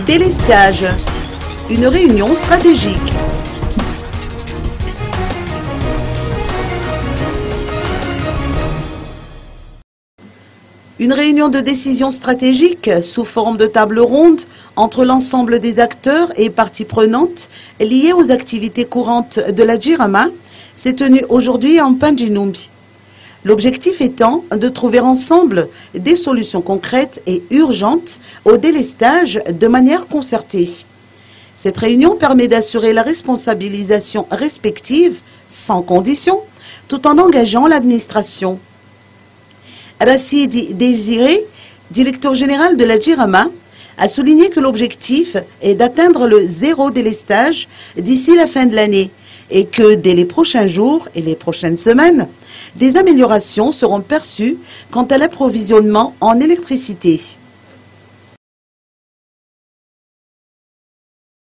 Délestage, une réunion stratégique. Une réunion de décision stratégique sous forme de table ronde entre l'ensemble des acteurs et parties prenantes liées aux activités courantes de la Jirama s'est tenue aujourd'hui en Pandjinumbi. L'objectif étant de trouver ensemble des solutions concrètes et urgentes au délestage de manière concertée. Cette réunion permet d'assurer la responsabilisation respective, sans condition, tout en engageant l'administration. Racidi Désiré, directeur général de la Jirama, a souligné que l'objectif est d'atteindre le zéro délestage d'ici la fin de l'année et que dès les prochains jours et les prochaines semaines, des améliorations seront perçues quant à l'approvisionnement en électricité.